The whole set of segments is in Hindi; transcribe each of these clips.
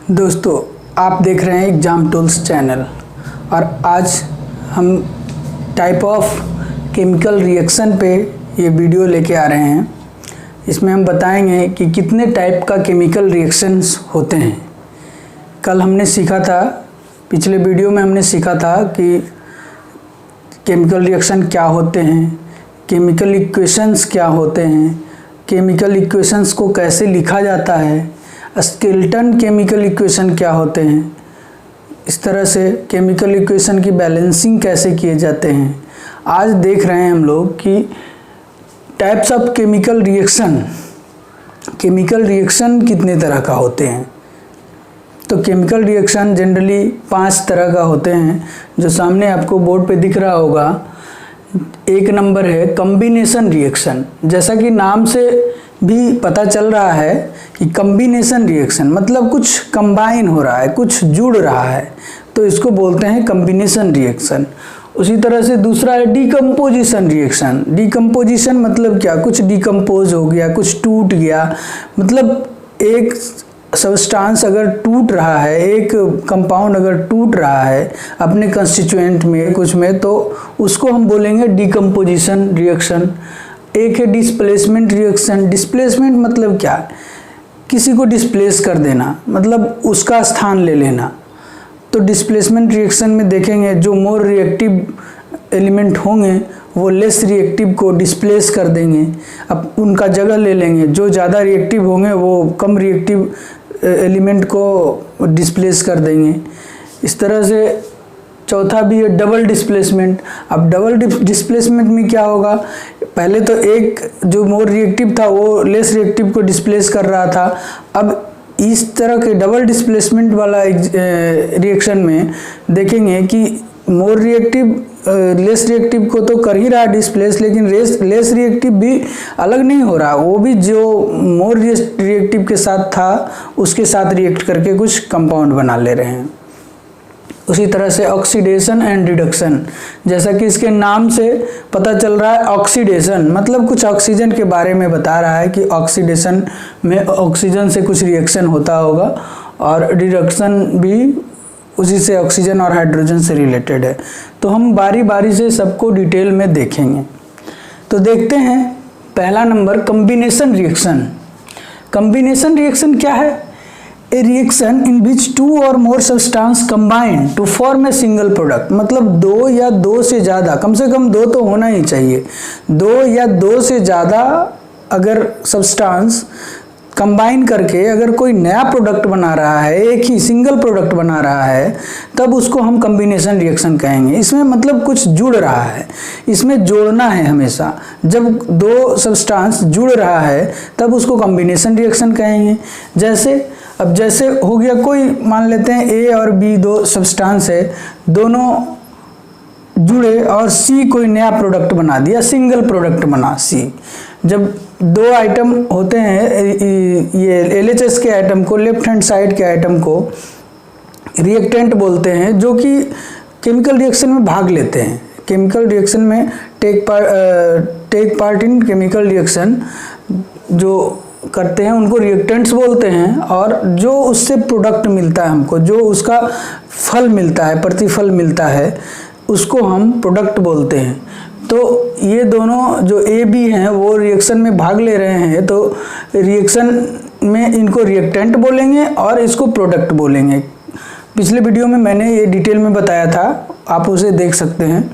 दोस्तों, आप देख रहे हैं एग्जाम टूल्स चैनल और आज हम टाइप ऑफ केमिकल रिएक्शन पे ये वीडियो लेके आ रहे हैं। इसमें हम बताएंगे कि कितने टाइप का केमिकल रिएक्शंस होते हैं। कल हमने सीखा था, पिछले वीडियो में हमने सीखा था कि केमिकल रिएक्शन क्या होते हैं, केमिकल इक्वेशंस क्या होते हैं, केमिकल इक्वेशंस को कैसे लिखा जाता है, स्केलेटन केमिकल इक्वेशन क्या होते हैं, इस तरह से केमिकल इक्वेशन की बैलेंसिंग कैसे किए जाते हैं। आज देख रहे हैं हम लोग कि टाइप्स ऑफ केमिकल रिएक्शन कितने तरह का होते हैं। तो केमिकल रिएक्शन जनरली 5 तरह का होते हैं, जो सामने आपको बोर्ड पे दिख रहा होगा। एक नंबर है कॉम्बिनेशन रिएक्शन। जैसा कि नाम से भी पता चल रहा है कि कॉम्बिनेशन रिएक्शन मतलब कुछ कंबाइन हो रहा है, कुछ जुड़ रहा है, तो इसको बोलते हैं कॉम्बिनेशन रिएक्शन। उसी तरह से दूसरा है डिकम्पोजिशन रिएक्शन। डिकम्पोजिशन मतलब क्या, कुछ डिकम्पोज हो गया, कुछ टूट गया, मतलब एक सब्सटेंस अगर टूट रहा है, एक कंपाउंड अगर टूट रहा है अपने कंस्टिट्यूएंट में कुछ में, तो उसको हम बोलेंगे डिकम्पोजिशन रिएक्शन। एक है डिस्प्लेसमेंट रिएक्शन। डिस्प्लेसमेंट मतलब क्या, किसी को डिस्प्लेस कर देना, मतलब उसका स्थान ले लेना। तो डिस्प्लेसमेंट रिएक्शन में देखेंगे जो मोर रिएक्टिव एलिमेंट होंगे वो लेस रिएक्टिव को डिस्प्लेस कर देंगे, अब उनका जगह ले लेंगे। जो ज़्यादा रिएक्टिव होंगे वो कम रिएक्टिव एलिमेंट को डिस्प्लेस कर देंगे। इस तरह से चौथा भी है डबल डिस्प्लेसमेंट। अब डबल डिस्प्लेसमेंट में क्या होगा, पहले तो एक जो मोर रिएक्टिव था वो लेस रिएक्टिव को डिस्प्लेस कर रहा था। अब इस तरह के डबल डिस्प्लेसमेंट वाला रिएक्शन में देखेंगे कि मोर रिएक्टिव लेस रिएक्टिव को तो कर ही रहा डिस्प्लेस, लेकिन लेस रिएक्टिव भी अलग नहीं हो रहा, वो भी जो मोर रिएक्टिव के साथ था उसके साथ रिएक्ट करके कुछ कंपाउंड बना ले रहे हैं। उसी तरह से ऑक्सीडेशन एंड रिडक्शन, जैसा कि इसके नाम से पता चल रहा है, ऑक्सीडेशन मतलब कुछ ऑक्सीजन के बारे में बता रहा है कि ऑक्सीडेशन में ऑक्सीजन से कुछ रिएक्शन होता होगा, और रिडक्शन भी उसी से ऑक्सीजन और हाइड्रोजन से रिलेटेड है। तो हम बारी बारी से सबको डिटेल में देखेंगे। तो देखते हैं पहला number combination reaction. Combination reaction क्या है? ए रिएक्शन इन विच 2 और more substance combine to form a single product. मतलब 2 या 2 से ज़्यादा, कम से कम 2 तो होना ही चाहिए, 2 या 2 से ज़्यादा अगर सब्सटेंस कंबाइन करके अगर कोई नया प्रोडक्ट बना रहा है, एक ही सिंगल प्रोडक्ट बना रहा है, तब उसको हम कॉम्बिनेशन रिएक्शन कहेंगे। इसमें मतलब कुछ जुड़ रहा है, इसमें जोड़ना है हमेशा। जब 2 सब्सटेंस जुड़ रहा है तब उसको कॉम्बिनेशन रिएक्शन कहेंगे। अब जैसे हो गया, कोई मान लेते हैं ए और बी 2 सब्सटेंस है, दोनों जुड़े और सी कोई नया प्रोडक्ट बना दिया, सिंगल प्रोडक्ट बना सी। जब 2 आइटम होते हैं, ये LHS के आइटम को, लेफ्ट हैंड साइड के आइटम को रिएक्टेंट बोलते हैं, जो कि केमिकल रिएक्शन में भाग लेते हैं। केमिकल रिएक्शन में take part in chemical reaction जो करते हैं उनको रिएक्टेंट्स बोलते हैं, और जो उससे प्रोडक्ट मिलता है हमको, जो उसका फल मिलता है, प्रतिफल मिलता है, उसको हम प्रोडक्ट बोलते हैं। तो ये दोनों जो ए बी हैं वो रिएक्शन में भाग ले रहे हैं, तो रिएक्शन में इनको रिएक्टेंट बोलेंगे और इसको प्रोडक्ट बोलेंगे। पिछले वीडियो में मैंने ये डिटेल में बताया था, आप उसे देख सकते हैं।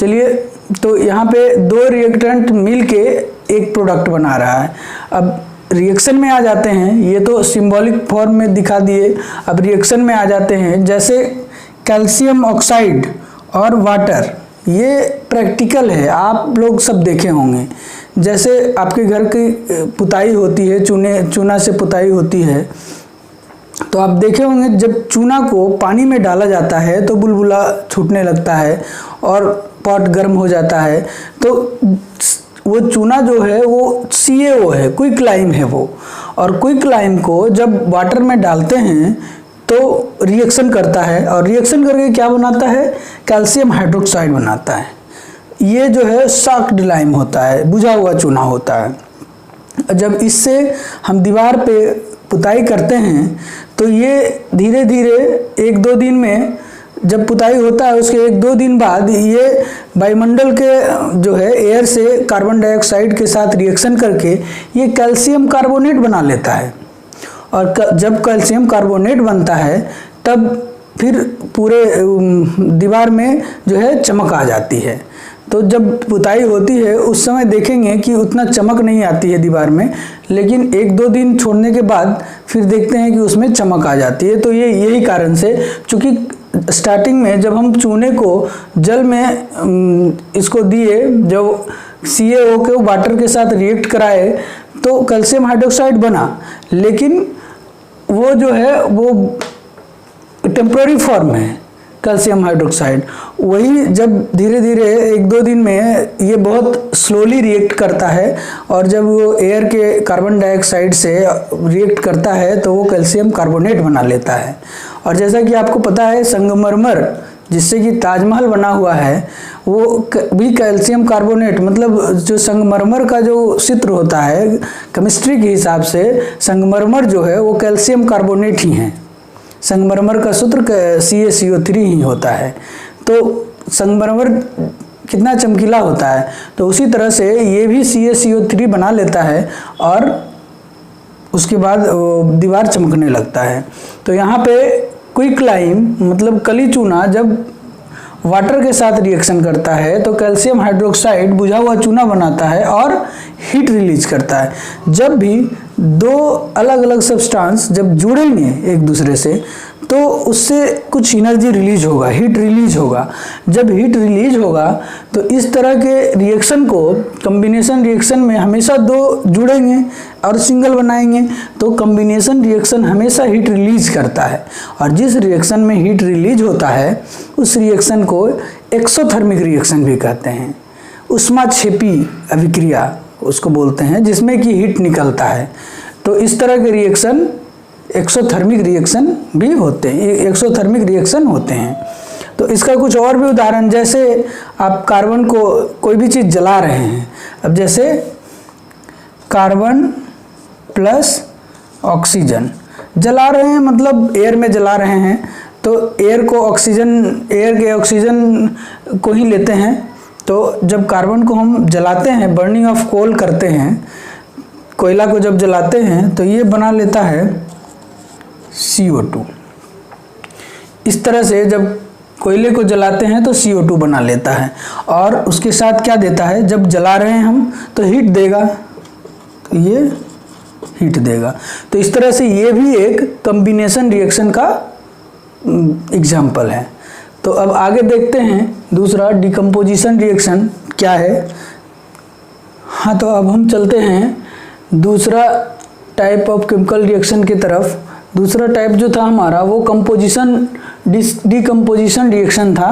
चलिए, तो यहाँ पे 2 रिएक्टेंट मिलके एक प्रोडक्ट बना रहा है। अब रिएक्शन में आ जाते हैं, ये तो सिंबॉलिक फॉर्म में दिखा दिए। अब रिएक्शन में आ जाते हैं, जैसे कैल्शियम ऑक्साइड और वाटर, ये प्रैक्टिकल है, आप लोग सब देखे होंगे। जैसे आपके घर की पुताई होती है, चूना से पुताई होती है, तो आप देखे होंगे जब चूना को पानी में डाला जाता है तो बुलबुला छूटने लगता है और पॉट गर्म हो जाता है। तो वो चूना जो है वो CaO है, क्विक लाइम है वो, और क्विक लाइम को जब वाटर में डालते हैं तो रिएक्शन करता है, और रिएक्शन करके क्या बनाता है, कैल्शियम हाइड्रोक्साइड बनाता है। ये जो है सॉक्ड लाइम होता है, बुझा हुआ चूना होता है। जब इससे हम दीवार पे पुताई करते हैं तो ये धीरे धीरे 1-2 दिन में, जब पुताई होता है उसके 1-2 दिन बाद ये वायुमंडल के जो है एयर से कार्बन डाइऑक्साइड के साथ रिएक्शन करके ये कैल्शियम कार्बोनेट बना लेता है। और जब कैल्शियम कार्बोनेट बनता है तब फिर पूरे दीवार में जो है चमक आ जाती है। तो जब पुताई होती है उस समय देखेंगे कि उतना चमक नहीं आती है दीवार में, लेकिन 1-2 दिन छोड़ने के बाद फिर देखते हैं कि उसमें चमक आ जाती है। तो ये यही कारण से, चूँकि स्टार्टिंग में जब हम चूने को जल में इसको दिए, जब CaO को वाटर के साथ रिएक्ट कराए तो कैल्शियम हाइड्रोक्साइड बना, लेकिन वो जो है वो टेम्पररी फॉर्म है कैल्शियम हाइड्रोक्साइड। वही जब धीरे धीरे 1-2 दिन में ये बहुत स्लोली रिएक्ट करता है और जब वो एयर के कार्बन डाइऑक्साइड से रिएक्ट करता है तो वो कैल्शियम कार्बोनेट बना लेता है। और जैसा कि आपको पता है संगमरमर जिससे कि ताजमहल बना हुआ है वो भी कैल्शियम कार्बोनेट, मतलब जो संगमरमर का जो चित्र होता है केमिस्ट्री के हिसाब से संगमरमर जो है वो कैल्शियम कार्बोनेट ही है। संगमरमर का सूत्र CaCO3 ही होता है। तो संगमरमर कितना चमकीला होता है, तो उसी तरह से ये भी CaCO3 बना लेता है और उसके बाद दीवार चमकने लगता है। तो यहाँ पे क्विकलाइम मतलब कली चूना जब वाटर के साथ रिएक्शन करता है तो कैल्शियम हाइड्रोक्साइड बुझा हुआ चूना बनाता है और हीट रिलीज करता है। जब भी 2 अलग अलग सब्सटेंस जब जुड़ेंगे एक दूसरे से तो उससे कुछ एनर्जी रिलीज होगा, हीट रिलीज होगा। जब हीट रिलीज होगा तो इस तरह के रिएक्शन को, कॉम्बिनेशन रिएक्शन में हमेशा 2 जुड़ेंगे और सिंगल बनाएंगे, तो कॉम्बिनेशन रिएक्शन हमेशा हीट रिलीज करता है। और जिस रिएक्शन में हीट रिलीज होता है उस रिएक्शन को एक्सोथर्मिक रिएक्शन भी कहते हैं। उष्माक्षेपी अभिक्रिया उसको बोलते हैं, जिसमें कि हीट निकलता है। तो इस तरह के रिएक्शन एक्सोथर्मिक रिएक्शन भी होते हैं, एक्सोथर्मिक रिएक्शन होते हैं। तो इसका कुछ और भी उदाहरण, जैसे आप कार्बन को कोई भी चीज़ जला रहे हैं, अब जैसे कार्बन प्लस ऑक्सीजन जला रहे हैं, मतलब एयर में जला रहे हैं, तो एयर को ऑक्सीजन, एयर के ऑक्सीजन को ही लेते हैं। तो जब कार्बन को हम जलाते हैं, बर्निंग ऑफ कोल करते हैं, कोयला को जब जलाते हैं तो ये बना लेता है CO2। इस तरह से जब कोयले को जलाते हैं तो CO2 बना लेता है और उसके साथ क्या देता है, जब जला रहे हैं हम तो हीट देगा, तो ये हीट देगा। तो इस तरह से ये भी एक कॉम्बिनेशन रिएक्शन का एग्जाम्पल है। तो अब आगे देखते हैं दूसरा डिकम्पोजिशन रिएक्शन क्या है। हाँ, तो अब हम चलते हैं दूसरा टाइप ऑफ केमिकल रिएक्शन की तरफ। दूसरा टाइप जो था हमारा वो डिकम्पोजिशन रिएक्शन था।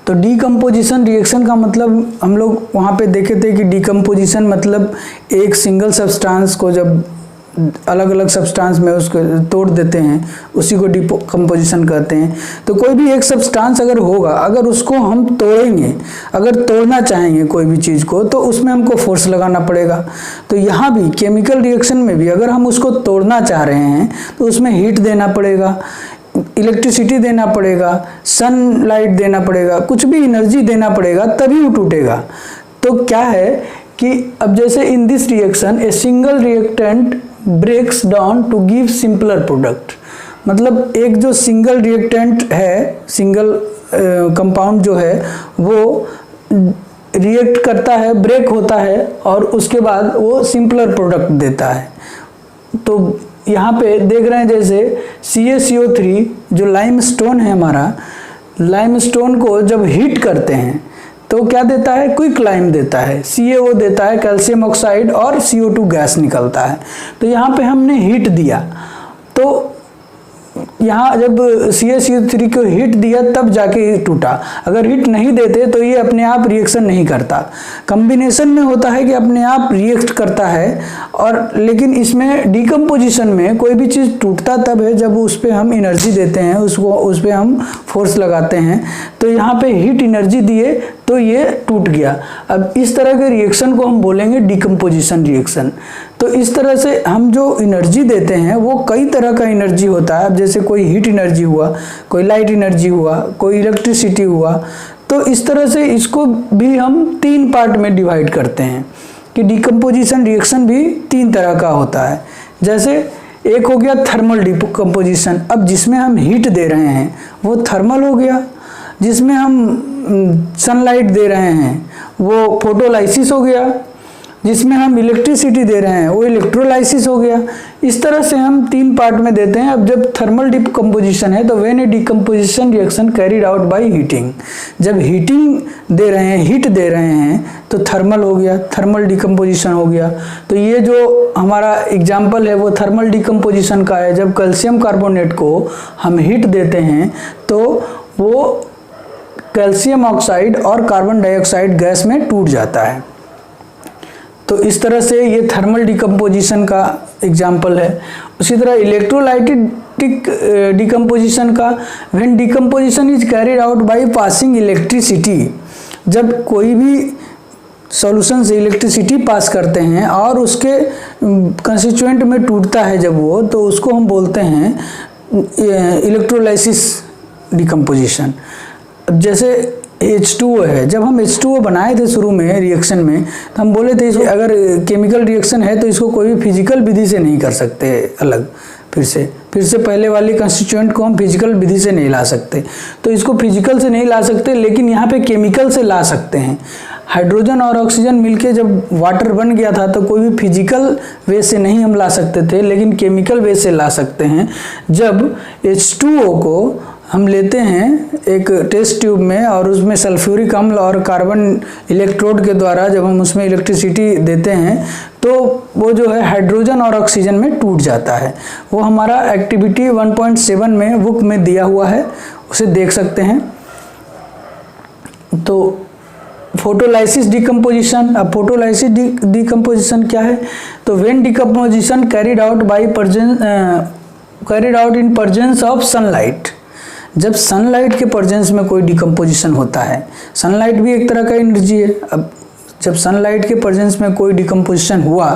तो डिकम्पोजिशन रिएक्शन का मतलब हम लोग वहाँ पे देखे थे कि डिकम्पोजिशन मतलब एक सिंगल सब्सटेंस को जब अलग अलग सब्सटेंस में उसको तोड़ देते हैं, उसी को डिकम्पोजिशन कहते हैं। तो कोई भी एक सब्सटेंस अगर होगा, अगर उसको हम तोड़ेंगे, अगर तोड़ना चाहेंगे कोई भी चीज़ को, तो उसमें हमको फोर्स लगाना पड़ेगा। तो यहाँ भी केमिकल रिएक्शन में भी अगर हम उसको तोड़ना चाह रहे हैं तो उसमें हीट देना पड़ेगा, इलेक्ट्रिसिटी देना पड़ेगा, सनलाइट देना पड़ेगा, कुछ भी एनर्जी देना पड़ेगा, तभी वो टूटेगा। तो क्या है कि अब जैसे in this reaction a single reactant breaks down to give simpler product, मतलब एक जो सिंगल रिएक्टेंट है, सिंगल कंपाउंड जो है वो रिएक्ट करता है, ब्रेक होता है और उसके बाद वो सिंपलर प्रोडक्ट देता है। तो यहाँ पे देख रहे हैं जैसे CaCO3 जो लाइमस्टोन है हमारा, लाइमस्टोन को जब हीट करते हैं तो क्या देता है, क्विकलाइम देता है, CaO देता है, कैल्शियम ऑक्साइड और CO2 गैस निकलता है। तो यहाँ पे हमने हीट दिया, तो यहाँ जब CaCO3 को हीट दिया तब जाके ये टूटा। अगर हीट नहीं देते तो ये अपने आप रिएक्शन नहीं करता। कॉम्बिनेशन में होता है कि अपने आप रिएक्ट करता है, और लेकिन इसमें डिकम्पोजिशन में कोई भी चीज़ टूटता तब है जब उस पर हम एनर्जी देते हैं, उस पर हम फोर्स लगाते हैं। तो यहाँ पे हीट एनर्जी दिए तो ये टूट गया। अब इस तरह के रिएक्शन को हम बोलेंगे डिकम्पोजिशन रिएक्शन। तो इस तरह से हम जो एनर्जी देते हैं वो कई तरह का एनर्जी होता है। अब जैसे कोई हीट एनर्जी हुआ, कोई लाइट एनर्जी हुआ, कोई इलेक्ट्रिसिटी हुआ, तो इस तरह से इसको भी हम 3 पार्ट में डिवाइड करते हैं कि डिकम्पोजिशन रिएक्शन भी 3 तरह का होता है। जैसे एक हो गया थर्मल डिकम्पोजिशन, अब जिसमें हम हीट दे रहे हैं वो थर्मल हो गया, जिसमें हम सनलाइट दे रहे हैं वो फोटोलाइसिस हो गया, जिसमें हम इलेक्ट्रिसिटी दे रहे हैं वो इलेक्ट्रोलाइसिस हो गया। इस तरह से हम 3 पार्ट में देते हैं। अब जब थर्मल डिकम्पोजिशन है तो when A decomposition reaction carried out by heating, जब हीटिंग दे रहे हैं, हीट दे रहे हैं तो थर्मल हो गया, थर्मल डिकम्पोजिशन हो गया। तो ये जो हमारा एग्जाम्पल है वो थर्मल डिकम्पोजिशन का है। जब कैल्शियम कार्बोनेट को हम हीट देते हैं तो वो कैल्शियम ऑक्साइड और कार्बन डाइऑक्साइड गैस में टूट जाता है। तो इस तरह से ये थर्मल डिकम्पोजिशन का एग्जाम्पल है। उसी तरह इलेक्ट्रोलाइटिक डिकम्पोजिशन का, when decomposition is carried out by passing electricity, जब कोई भी सॉल्यूशन से इलेक्ट्रिसिटी पास करते हैं और उसके कंस्टिट्यूएंट में टूटता है जब वो, तो उसको हम बोलते हैं इलेक्ट्रोलाइसिस डिकम्पोजिशन। अब जैसे H2O है, जब हम H2O बनाए थे शुरू में रिएक्शन में तो हम बोले थे अगर केमिकल रिएक्शन है तो इसको कोई भी फिजिकल विधि से नहीं कर सकते अलग, फिर से पहले वाली कंस्टिट्यूएंट को हम फिजिकल विधि से नहीं ला सकते। तो इसको फिजिकल से नहीं ला सकते, लेकिन यहाँ पे केमिकल से ला सकते हैं। हाइड्रोजन और ऑक्सीजन मिलके जब वाटर बन गया था तो कोई भी फिजिकल वे से नहीं हम ला सकते थे, लेकिन केमिकल वे से ला सकते हैं। जब H2O को हम लेते हैं एक टेस्ट ट्यूब में और उसमें सल्फ्यूरिक अम्ल और कार्बन इलेक्ट्रोड के द्वारा जब हम उसमें इलेक्ट्रिसिटी देते हैं तो वो जो है हाइड्रोजन और ऑक्सीजन में टूट जाता है। वो हमारा एक्टिविटी 1.7 में बुक में दिया हुआ है, उसे देख सकते हैं। तो फोटोलाइसिस डिकम्पोजिशन, अब फोटोलाइसिस डिकम्पोजिशन क्या है? तो when decomposition carried out in presence of sunlight, जब सनलाइट के प्रेजेंस में कोई डिकम्पोजिशन होता है, सनलाइट भी एक तरह का एनर्जी है। अब जब सनलाइट के प्रेजेंस में कोई डिकम्पोजिशन हुआ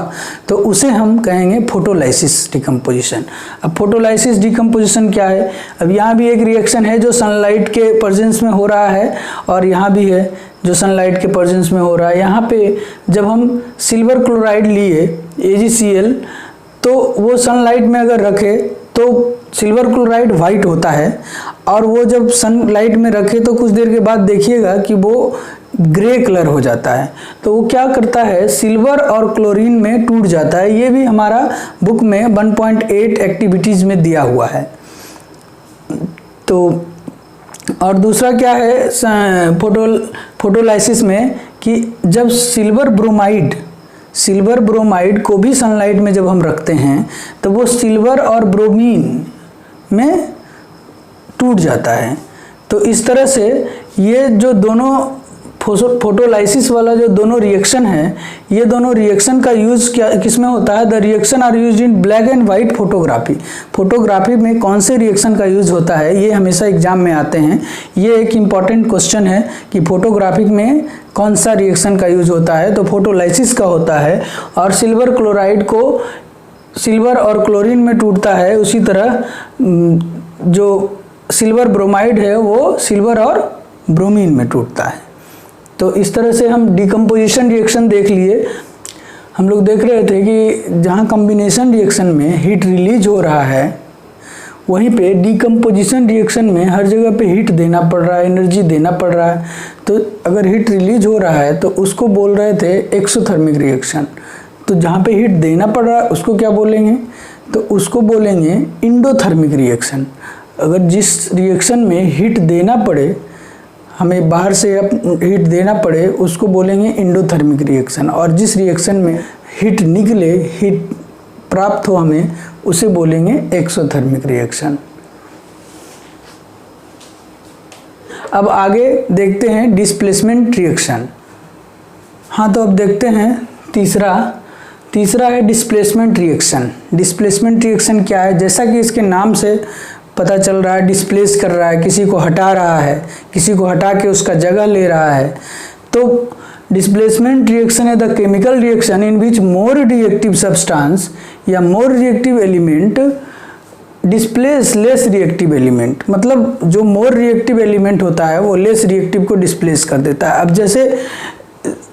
तो उसे हम कहेंगे फोटोलाइसिस डिकम्पोजिशन। अब फोटोलाइसिस डिकम्पोजिशन क्या है? अब यहाँ भी एक रिएक्शन है जो सनलाइट के प्रेजेंस में हो रहा है और यहाँ भी है जो सनलाइट के प्रेजेंस में हो रहा है। यहाँ पे जब हम सिल्वर क्लोराइड लिए AgCl तो वो सनलाइट में अगर रखे तो सिल्वर क्लोराइड वाइट होता है, और वो जब सनलाइट में रखे तो कुछ देर के बाद देखिएगा कि वो ग्रे कलर हो जाता है। तो वो क्या करता है, सिल्वर और क्लोरीन में टूट जाता है। ये भी हमारा बुक में 1.8 एक्टिविटीज़ में दिया हुआ है। तो और दूसरा क्या है फोटोलाइसिस में कि जब सिल्वर ब्रोमाइड को भी सनलाइट में जब हम रखते हैं तो वो सिल्वर और ब्रोमीन में टूट जाता है। तो इस तरह से ये जो दोनों फोटोलाइसिस वाला जो दोनों रिएक्शन है, ये दोनों रिएक्शन का यूज़ क्या किसमें होता है? The reaction are used in black and white photography. Photography में कौन से रिएक्शन का यूज़ होता है, ये हमेशा एग्जाम में आते हैं। ये एक इम्पॉर्टेंट क्वेश्चन है कि फोटोग्राफी में कौन सा रिएक्शन का यूज़ होता है, तो फोटोलाइसिस का होता है। और सिल्वर क्लोराइड को सिल्वर और क्लोरीन में टूटता है, उसी तरह जो सिल्वर ब्रोमाइड है वो सिल्वर और ब्रोमीन में टूटता है। तो इस तरह से हम डिकम्पोजिशन रिएक्शन देख लिए। हम लोग देख रहे थे कि जहाँ कॉम्बिनेशन रिएक्शन में हीट रिलीज हो रहा है, वहीं पे डिकम्पोजिशन रिएक्शन में हर जगह पे हीट देना पड़ रहा है, एनर्जी देना पड़ रहा है। तो अगर हीट रिलीज हो रहा है तो उसको बोल रहे थे एक्सोथर्मिक रिएक्शन। तो जहाँ पे हीट देना पड़ रहा है उसको क्या बोलेंगे? तो उसको बोलेंगे इंडोथर्मिक रिएक्शन। अगर जिस रिएक्शन में हीट देना पड़े, हमें बाहर से हीट देना पड़े, उसको बोलेंगे इंडोथर्मिक रिएक्शन। और जिस रिएक्शन में हीट निकले, हीट प्राप्त हो हमें, उसे बोलेंगे एक्सोथर्मिक रिएक्शन। अब आगे देखते हैं डिस्प्लेसमेंट रिएक्शन। हाँ, तो अब देखते हैं तीसरा है डिस्प्लेसमेंट रिएक्शन। डिस्प्लेसमेंट रिएक्शन क्या है? जैसा कि इसके नाम से पता चल रहा है, डिस्प्लेस कर रहा है, किसी को हटा रहा है, किसी को हटा के उसका जगह ले रहा है। तो डिस्प्लेसमेंट रिएक्शन है the chemical reaction in which more reactive substance या more reactive element displace less reactive element. मतलब जो मोर रिएक्टिव एलिमेंट होता है वो लेस रिएक्टिव को डिस्प्लेस कर देता है। अब जैसे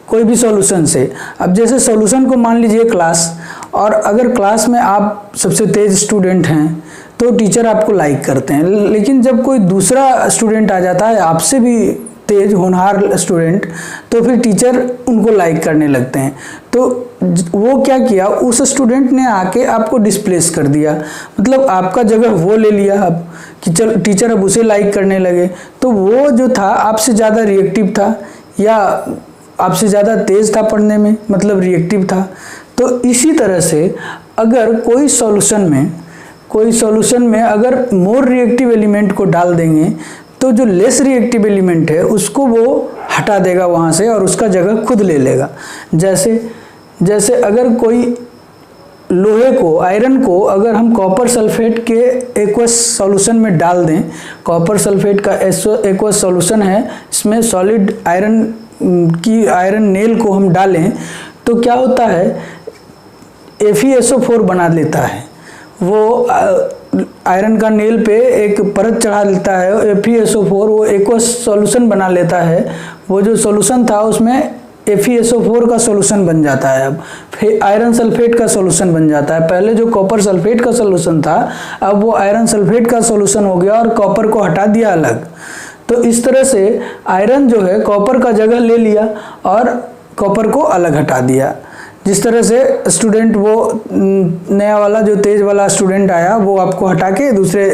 कोई भी सॉल्यूशन से, अब जैसे सॉल्यूशन को मान लीजिए क्लास, और अगर क्लास में आप सबसे तेज स्टूडेंट हैं तो टीचर आपको लाइक करते हैं, लेकिन जब कोई दूसरा स्टूडेंट आ जाता है आपसे भी तेज होनहार स्टूडेंट, तो फिर टीचर उनको लाइक करने लगते हैं। तो वो क्या किया, उस स्टूडेंट ने आके आपको डिस्प्लेस कर दिया, मतलब आपका जगह वो ले लिया अब कि चल टीचर अब उसे लाइक करने लगे। तो वो जो था आपसे ज़्यादा रिएक्टिव था या आपसे ज़्यादा तेज़ था पढ़ने में, मतलब रिएक्टिव था। तो इसी तरह से अगर कोई सॉल्यूशन में अगर मोर रिएक्टिव एलिमेंट को डाल देंगे तो जो लेस रिएक्टिव एलिमेंट है उसको वो हटा देगा वहाँ से और उसका जगह खुद ले लेगा। जैसे अगर कोई लोहे को, आयरन को अगर हम कॉपर सल्फेट के एक्वस सॉल्यूशन में डाल दें, कॉपर सल्फेट का एक्वस सॉल्यूशन है, इसमें सॉलिड आयरन नेल को हम डालें तो क्या होता है, FeSO4 बना लेता है। वो आयरन का नेल पे एक परत चढ़ा लेता है, FeSO4 वो एक्वस सॉल्यूशन बना लेता है। वो जो सॉल्यूशन था उसमें FeSO4 का सॉल्यूशन बन जाता है, अब आयरन सल्फेट का सॉल्यूशन बन जाता है। पहले जो कॉपर सल्फेट का सॉल्यूशन था अब वो आयरन सल्फेट का सॉल्यूशन हो गया और कॉपर को हटा दिया अलग। तो इस तरह से आयरन जो है कॉपर का जगह ले लिया और कॉपर को अलग हटा दिया। जिस तरह से स्टूडेंट वो नया वाला जो तेज वाला स्टूडेंट आया वो आपको हटा के दूसरे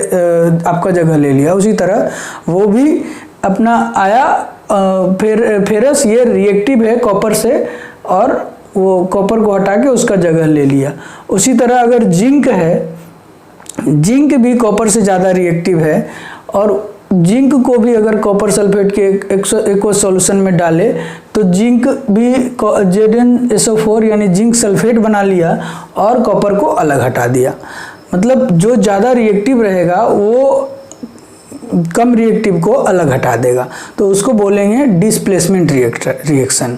आपका जगह ले लिया, उसी तरह वो भी अपना आया। फेरस ये रिएक्टिव है कॉपर से और वो कॉपर को हटा के उसका जगह ले लिया। उसी तरह अगर जिंक है, जिंक भी कॉपर से ज़्यादा रिएक्टिव है और जिंक को भी अगर कॉपर सल्फेट के एक्वस सॉल्यूशन में डाले तो जिंक भी ZnSO4 यानी जिंक सल्फेट बना लिया और कॉपर को अलग हटा दिया। मतलब जो ज़्यादा रिएक्टिव रहेगा वो कम रिएक्टिव को अलग हटा देगा, तो उसको बोलेंगे डिस्प्लेसमेंट रिएक्शन।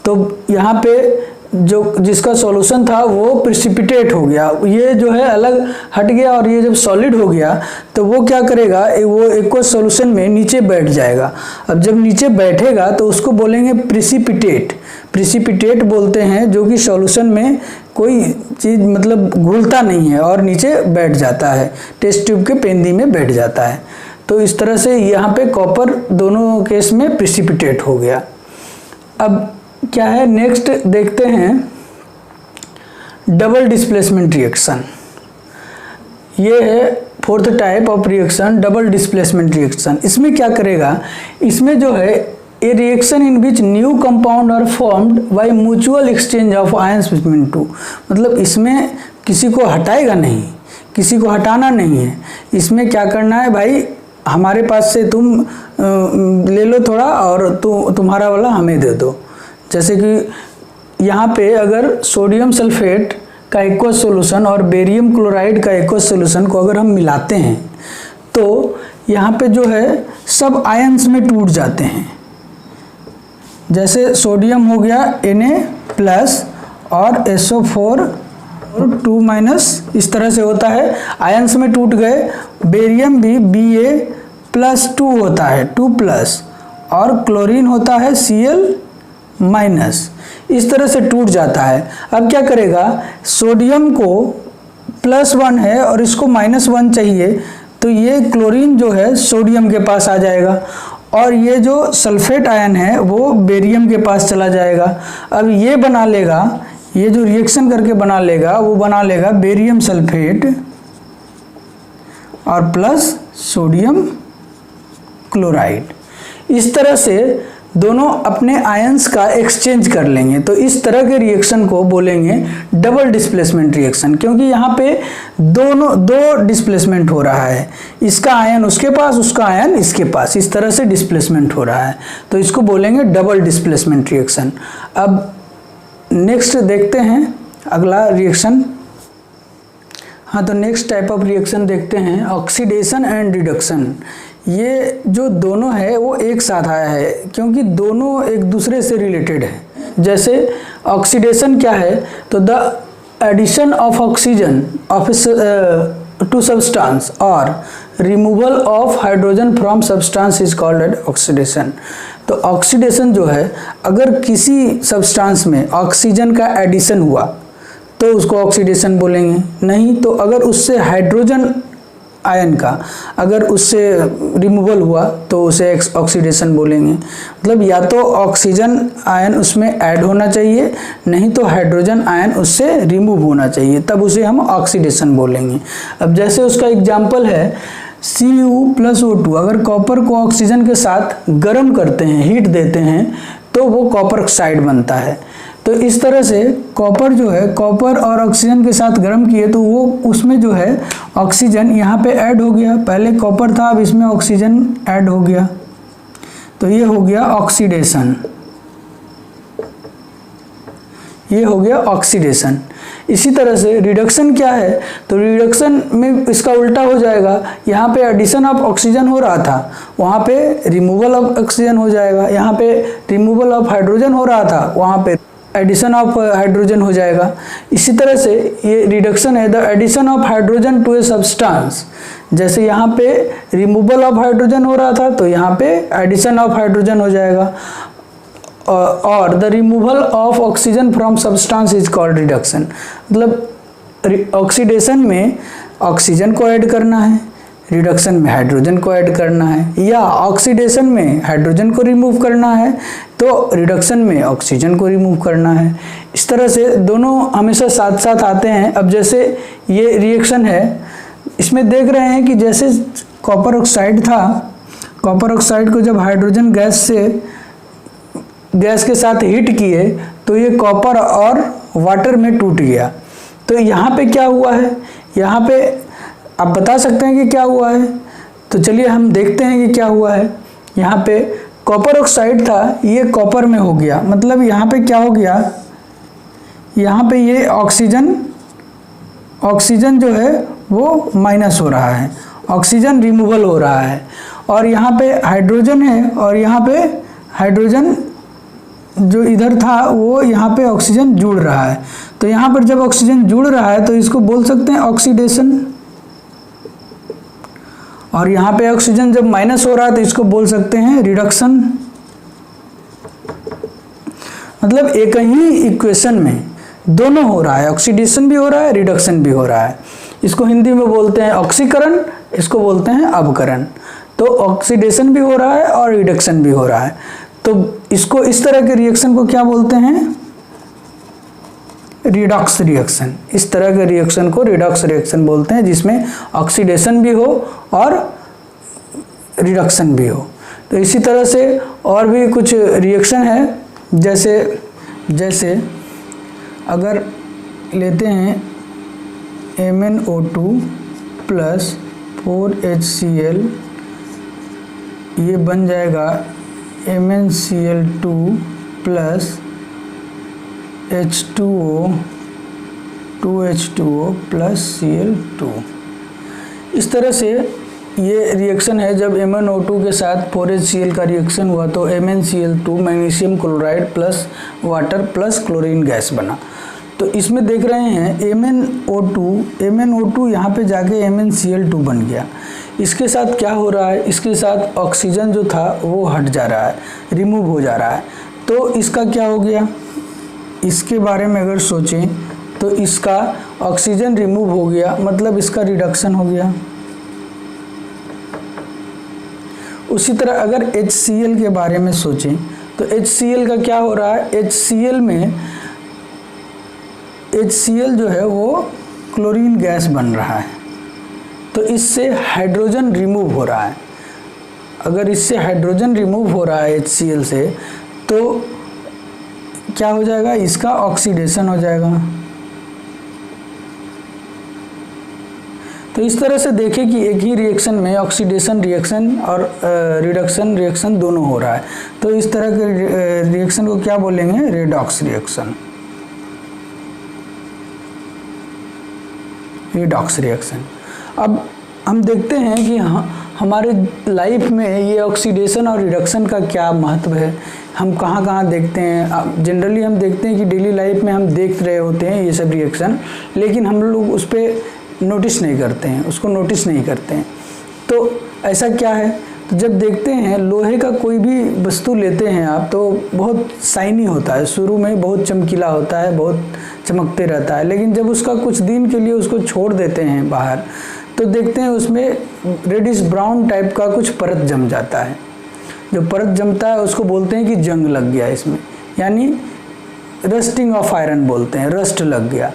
तो यहाँ पे जो जिसका सॉल्यूशन था वो प्रिसिपिटेट हो गया, ये जो है अलग हट गया और ये जब सॉलिड हो गया तो वो क्या करेगा, वो एक्वस सॉल्यूशन में नीचे बैठ जाएगा। अब जब नीचे बैठेगा तो उसको बोलेंगे प्रिसिपिटेट। प्रिसिपिटेट बोलते हैं जो कि सॉल्यूशन में कोई चीज़ मतलब घुलता नहीं है और नीचे बैठ जाता है, टेस्ट ट्यूब के पेंदी में बैठ जाता है। तो इस तरह से यहाँ पे कॉपर दोनों केस में प्रिसिपिटेट हो गया। अब क्या है, नेक्स्ट देखते हैं डबल डिस्प्लेसमेंट रिएक्शन। ये है fourth type of reaction, double displacement reaction. इसमें क्या करेगा, इसमें जो है a reaction in which new compound are formed by mutual exchange of ions between two. मतलब इसमें किसी को हटाएगा नहीं, किसी को हटाना नहीं है। इसमें क्या करना है भाई, हमारे पास से तुम ले लो थोड़ा और तुम्हारा वाला हमें दे दो। जैसे कि यहाँ पे अगर सोडियम सल्फेट का एक्वस सॉल्यूशन और बेरियम क्लोराइड का एक्वस सॉल्यूशन को अगर हम मिलाते हैं तो यहाँ पे जो है सब आयंस में टूट जाते हैं। जैसे सोडियम हो गया Na+ और SO4 और 2- इस तरह से होता है, आयंस में टूट गए। बेरियम भी Ba+2 होता है 2+, और क्लोरीन होता है Cl-, इस तरह से टूट जाता है। अब क्या करेगा, सोडियम को +1 है और इसको -1 चाहिए, तो ये क्लोरीन जो है सोडियम के पास आ जाएगा और ये जो सल्फेट आयन है वो बेरियम के पास चला जाएगा। अब ये बना लेगा, ये जो रिएक्शन करके बना लेगा वो बना लेगा बेरियम सल्फेट और प्लस सोडियम क्लोराइड। इस तरह से दोनों अपने आयंस का एक्सचेंज कर लेंगे। तो इस तरह के रिएक्शन को बोलेंगे डबल डिस्प्लेसमेंट रिएक्शन, क्योंकि यहाँ पे दो डिस्प्लेसमेंट हो रहा है, इसका आयन उसके पास, उसका आयन इसके पास, इस तरह से डिस्प्लेसमेंट हो रहा है। तो इसको बोलेंगे डबल डिस्प्लेसमेंट रिएक्शन। अब नेक्स्ट देखते हैं अगला रिएक्शन। हाँ, तो नेक्स्ट टाइप ऑफ रिएक्शन देखते हैं, ऑक्सीडेशन एंड रिडक्शन। ये जो दोनों है वो एक साथ आया है क्योंकि दोनों एक दूसरे से रिलेटेड है। जैसे ऑक्सीडेशन क्या है, तो the addition of oxygen of to substance और removal of hydrogen from substance is called at oxidation. तो ऑक्सीडेशन जो है, अगर किसी सब्सटेंस में ऑक्सीजन का एडिशन हुआ तो उसको ऑक्सीडेशन बोलेंगे, नहीं तो अगर उससे हाइड्रोजन आयन का अगर उससे रिमूवल हुआ तो उसे ऑक्सीडेशन बोलेंगे। मतलब या तो ऑक्सीजन आयन उसमें ऐड होना चाहिए, नहीं तो हाइड्रोजन आयन उससे रिमूव होना चाहिए, तब उसे हम ऑक्सीडेशन बोलेंगे। अब जैसे उसका एग्जाम्पल है Cu+O2, अगर कॉपर को ऑक्सीजन के साथ गर्म करते हैं, हीट देते हैं, तो वो कॉपर ऑक्साइड बनता है। तो इस तरह से कॉपर जो है, कॉपर और ऑक्सीजन के साथ गर्म किए तो वो उसमें जो है ऑक्सीजन यहाँ पे ऐड हो गया। पहले कॉपर था, अब इसमें ऑक्सीजन ऐड हो गया, तो ये हो गया ऑक्सीडेशन, ये हो गया ऑक्सीडेशन। इसी तरह से रिडक्शन क्या है, तो रिडक्शन में इसका उल्टा हो जाएगा। यहाँ पे एडिशन ऑफ ऑक्सीजन हो रहा था, वहाँ पे रिमूवल ऑफ ऑक्सीजन हो जाएगा। यहाँ पे रिमूवल ऑफ हाइड्रोजन हो रहा था, वहाँ पे एडिशन ऑफ हाइड्रोजन हो जाएगा। इसी तरह से ये रिडक्शन है, the addition of hydrogen to a substance. जैसे यहाँ पे रिमूवल ऑफ हाइड्रोजन हो रहा था, तो यहाँ पे एडिशन ऑफ हाइड्रोजन हो जाएगा। और the removal of oxygen from substance is called reduction. मतलब ऑक्सीडेशन में ऑक्सीजन को ऐड करना है, रिडक्शन में हाइड्रोजन को ऐड करना है, या ऑक्सीडेशन में हाइड्रोजन को रिमूव करना है तो रिडक्शन में ऑक्सीजन को रिमूव करना है। इस तरह से दोनों हमेशा साथ साथ आते हैं। अब जैसे ये रिएक्शन है, इसमें देख रहे हैं कि जैसे कॉपर ऑक्साइड था, कॉपर ऑक्साइड को जब हाइड्रोजन गैस के साथ हीट किए तो ये कॉपर और वाटर में टूट गया। तो यहाँ पे क्या हुआ है, यहाँ पे आप बता सकते हैं कि क्या हुआ है, तो चलिए हम देखते हैं कि क्या हुआ है। यहाँ पे कॉपर ऑक्साइड था, ये कॉपर में हो गया, मतलब यहाँ पे क्या हो गया, यहाँ पे ये ऑक्सीजन जो है वो माइनस हो रहा है, ऑक्सीजन रिमूवल हो रहा है, और यहाँ पे हाइड्रोजन है, और यहाँ पे हाइड्रोजन जो इधर था वो यहाँ पे ऑक्सीजन जुड़ रहा है। तो यहाँ पर जब ऑक्सीजन जुड़ रहा है तो इसको बोल सकते हैं ऑक्सीडेशन, और यहाँ पे ऑक्सीजन जब माइनस हो रहा है तो इसको बोल सकते हैं रिडक्शन। मतलब एक ही इक्वेशन में दोनों हो रहा है, ऑक्सीडेशन भी हो रहा है, रिडक्शन भी हो रहा है। इसको हिंदी में बोलते हैं ऑक्सीकरण, इसको बोलते हैं अवकरण। तो ऑक्सीडेशन भी हो रहा है और रिडक्शन भी हो रहा है, तो इसको, इस तरह के रिएक्शन को क्या बोलते हैं, रिडॉक्स रिएक्शन। इस तरह के रिएक्शन को रिडॉक्स रिएक्शन बोलते हैं, जिसमें ऑक्सीडेशन भी हो और रिडक्शन भी हो। तो इसी तरह से और भी कुछ रिएक्शन है, जैसे अगर लेते हैं MnO2 + 4HCl, ये बन जाएगा MnCl2 + H2O 2H2O + Cl2। इस तरह से ये रिएक्शन है। जब MnO2 के साथ 4HCl का रिएक्शन हुआ तो MnCl2 magnesium chloride plus water plus chlorine gas बना। तो इसमें देख रहे हैं MnO2 यहाँ पे जाके MnCl2 बन गया। इसके साथ क्या हो रहा है, इसके साथ ऑक्सीजन जो था वो हट जा रहा है, रिमूव हो जा रहा है। तो इसका क्या हो गया, इसके बारे में अगर सोचें तो इसका ऑक्सीजन रिमूव हो गया, मतलब इसका रिडक्शन हो गया। उसी तरह अगर HCl के बारे में सोचें तो HCl का क्या हो रहा है, HCl जो है वो क्लोरीन गैस बन रहा है, तो इससे हाइड्रोजन रिमूव हो रहा है। अगर इससे हाइड्रोजन रिमूव हो रहा है HCl से, तो क्या हो जाएगा, इसका ऑक्सीडेशन हो जाएगा। तो इस तरह से देखें कि एक ही रिएक्शन में ऑक्सीडेशन रिएक्शन और रिडक्शन रिएक्शन दोनों हो रहा है। तो इस तरह के रिएक्शन को क्या बोलेंगे, रेडॉक्स रिएक्शन। Redox reaction. अब हम देखते हैं कि हमारे लाइफ में ये ऑक्सीडेशन और रिडक्शन का क्या महत्व है, हम कहाँ कहाँ देखते हैं। जनरली हम देखते हैं कि डेली लाइफ में हम देख रहे होते हैं ये सब रिएक्शन, लेकिन हम लोग उस पर नोटिस नहीं करते हैं, उसको नोटिस नहीं करते हैं। तो ऐसा क्या है, तो जब देखते हैं लोहे का कोई भी वस्तु लेते हैं आप, तो बहुत शाइनी होता है, शुरू में बहुत चमकीला होता है, बहुत चमकते रहता है, लेकिन जब उसका कुछ दिन के लिए उसको छोड़ देते हैं बाहर, तो देखते हैं उसमें रेडिश ब्राउन टाइप का कुछ परत जम जाता है। जो परत जमता है उसको बोलते हैं कि जंग लग गया इसमें, यानी रस्टिंग ऑफ आयरन बोलते हैं, रस्ट लग गया।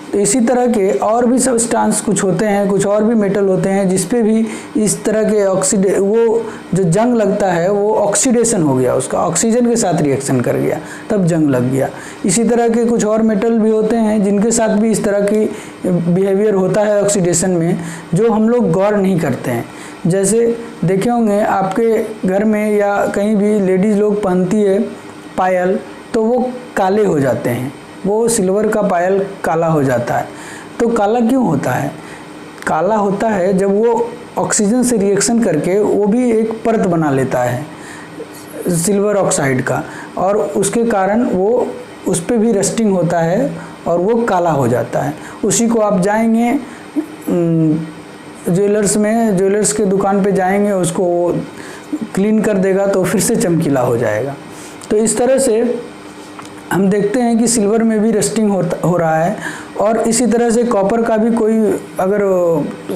तो इसी तरह के और भी सब्सटेंस कुछ होते हैं, कुछ और भी मेटल होते हैं जिस पे भी इस तरह के वो जो जंग लगता है वो ऑक्सीडेशन हो गया, उसका ऑक्सीजन के साथ रिएक्शन कर गया, तब जंग लग गया। इसी तरह के कुछ और मेटल भी होते हैं जिनके साथ भी इस तरह की बिहेवियर होता है ऑक्सीडेशन में, जो हम लोग गौर नहीं करते हैं। जैसे देखे होंगे आपके घर में या कहीं भी लेडीज़ लोग पहनती है पायल, तो वो काले हो जाते हैं, वो सिल्वर का पायल काला हो जाता है। तो काला क्यों होता है? काला होता है जब वो ऑक्सीजन से रिएक्शन करके वो भी एक परत बना लेता है सिल्वर ऑक्साइड का, और उसके कारण वो उस पर भी रस्टिंग होता है और वो काला हो जाता है। उसी को आप जाएंगे ज्वेलर्स के दुकान पे जाएंगे, उसको क्लीन कर देगा तो फिर से चमकीला हो जाएगा। तो इस तरह से हम देखते हैं कि सिल्वर में भी रस्टिंग हो रहा है, और इसी तरह से कॉपर का भी कोई अगर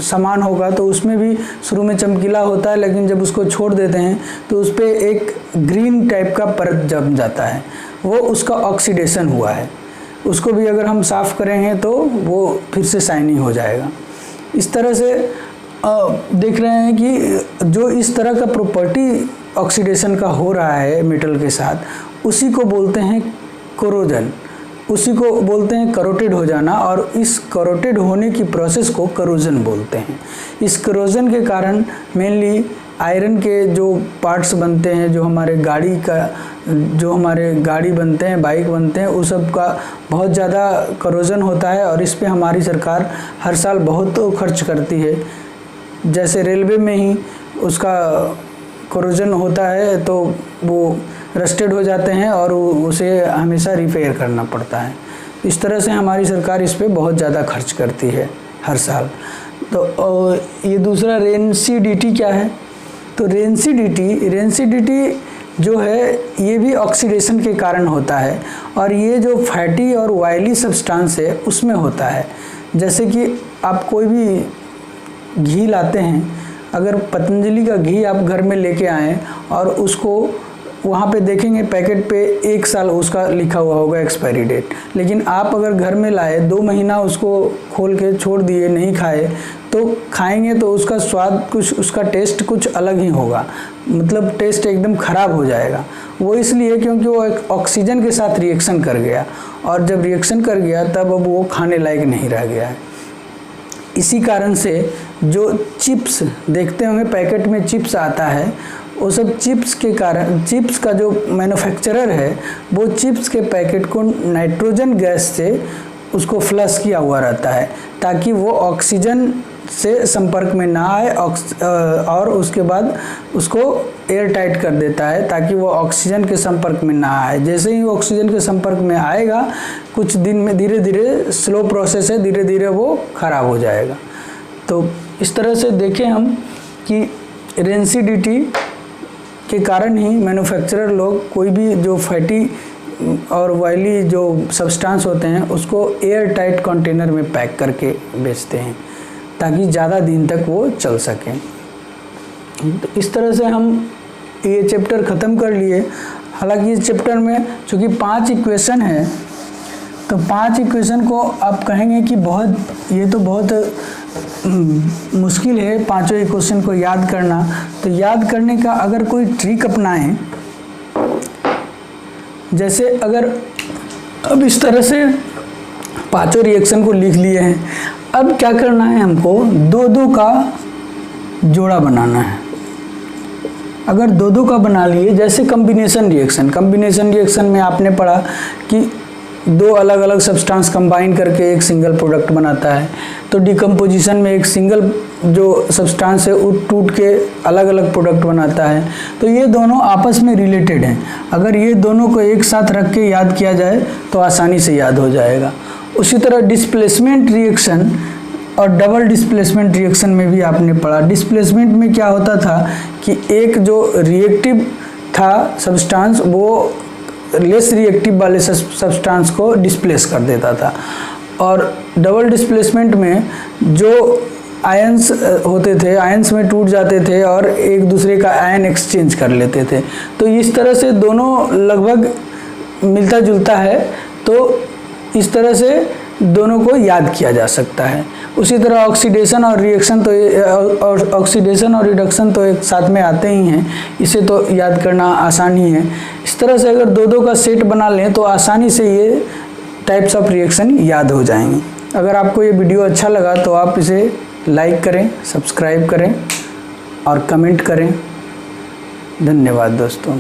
सामान होगा तो उसमें भी शुरू में चमकीला होता है, लेकिन जब उसको छोड़ देते हैं तो उस पर एक ग्रीन टाइप का परत जम जाता है, वो उसका ऑक्सीडेशन हुआ है। उसको भी अगर हम साफ़ करेंगे तो वो फिर से शाइनी हो जाएगा। इस तरह से देख रहे हैं कि जो इस तरह का प्रॉपर्टी ऑक्सीडेशन का हो रहा है मेटल के साथ, उसी को बोलते हैं कोरोजन, उसी को बोलते हैं करोटेड हो जाना, और इस करोटेड होने की प्रोसेस को करोजन बोलते हैं। इस करोजन के कारण मेनली आयरन के जो पार्ट्स बनते हैं, जो हमारे गाड़ी बनते हैं, बाइक बनते हैं, उस सब का बहुत ज़्यादा करोजन होता है, और इस पे हमारी सरकार हर साल बहुत खर्च करती है। जैसे रेलवे में ही उसका करोजन होता है तो वो रस्टेड हो जाते हैं और उसे हमेशा रिपेयर करना पड़ता है। इस तरह से हमारी सरकार इस पे बहुत ज़्यादा खर्च करती है हर साल। तो ये दूसरा रेंसिडिटी क्या है? तो रेंसिडिटी जो है ये भी ऑक्सीडेशन के कारण होता है, और ये जो फैटी और ऑयली सब्सटेंस है उसमें होता है। जैसे कि आप कोई भी घी लाते हैं, अगर पतंजलि का घी आप घर में लेके आएँ और उसको वहाँ पे देखेंगे पैकेट पे 1 साल उसका लिखा हुआ होगा एक्सपायरी डेट, लेकिन आप अगर घर में लाए 2 महीना उसको खोल के छोड़ दिए, नहीं खाए, तो खाएंगे तो उसका स्वाद कुछ, उसका टेस्ट कुछ अलग ही होगा, मतलब टेस्ट एकदम ख़राब हो जाएगा। वो इसलिए क्योंकि वो एक ऑक्सीजन के साथ रिएक्शन कर गया, और जब रिएक्शन कर गया तब अब वो खाने लायक नहीं रह गया है। इसी कारण से जो चिप्स देखते होंगे पैकेट में चिप्स आता है, वो सब चिप्स के कारण, चिप्स का जो मैन्युफैक्चरर है वो चिप्स के पैकेट को नाइट्रोजन गैस से उसको फ्लश किया हुआ रहता है, ताकि वो ऑक्सीजन से संपर्क में ना आए, और उसके बाद उसको एयर टाइट कर देता है ताकि वो ऑक्सीजन के संपर्क में ना आए। जैसे ही वो ऑक्सीजन के संपर्क में आएगा, कुछ दिन में धीरे धीरे, स्लो प्रोसेस है, धीरे धीरे वो ख़राब हो जाएगा। तो इस तरह से देखें हम कि रेंसिडिटी के कारण ही मैन्युफैक्चरर लोग कोई भी जो फैटी और ऑयली जो सब्सटेंस होते हैं उसको एयर टाइट कंटेनर में पैक करके बेचते हैं, ताकि ज़्यादा दिन तक वो चल सकें। तो इस तरह से हम ये चैप्टर ख़त्म कर लिए। हालांकि इस चैप्टर में चूँकि 5 इक्वेशन है, तो 5 इक्वेशन को आप कहेंगे कि ये तो बहुत मुश्किल है 5 इक्वेशन को याद करना। तो याद करने का अगर कोई ट्रिक अपनाएं, जैसे अगर अब इस तरह से 5 रिएक्शन को लिख लिए हैं, अब क्या करना है, हमको 2-2 का जोड़ा बनाना है। अगर 2-2 का बना लिए, जैसे कॉम्बिनेशन रिएक्शन में आपने पढ़ा कि दो अलग अलग सब्सटेंस कंबाइन करके एक सिंगल प्रोडक्ट बनाता है। तो डिकम्पोजिशन में एक सिंगल जो सब्सटेंस है वो टूट के अलग अलग प्रोडक्ट बनाता है। तो ये दोनों आपस में रिलेटेड हैं। अगर ये दोनों को एक साथ रख के याद किया जाए तो आसानी से याद हो जाएगा। उसी तरह डिस्प्लेसमेंट रिएक्शन और डबल डिस्प्लेसमेंट रिएक्शन में भी आपने पढ़ा। डिस्प्लेसमेंट में क्या होता था कि एक जो रिएक्टिव था सब्सटेंस वो लेस रिएक्टिव वाले सब्सटेंस को डिस्प्लेस कर देता था, और डबल डिस्प्लेसमेंट में जो आयंस होते थे आयंस में टूट जाते थे और एक दूसरे का आयन एक्सचेंज कर लेते थे। तो इस तरह से दोनों लगभग मिलता जुलता है, तो इस तरह से दोनों को याद किया जा सकता है। उसी तरह ऑक्सीडेशन और रिएक्शन तो ऑक्सीडेशन और रिडक्शन तो एक साथ में आते ही हैं, इसे तो याद करना आसान ही है। इस तरह से अगर दो का सेट बना लें तो आसानी से ये टाइप्स ऑफ रिएक्शन याद हो जाएंगे। अगर आपको ये वीडियो अच्छा लगा तो आप इसे लाइक करें, सब्सक्राइब करें और कमेंट करें। धन्यवाद दोस्तों।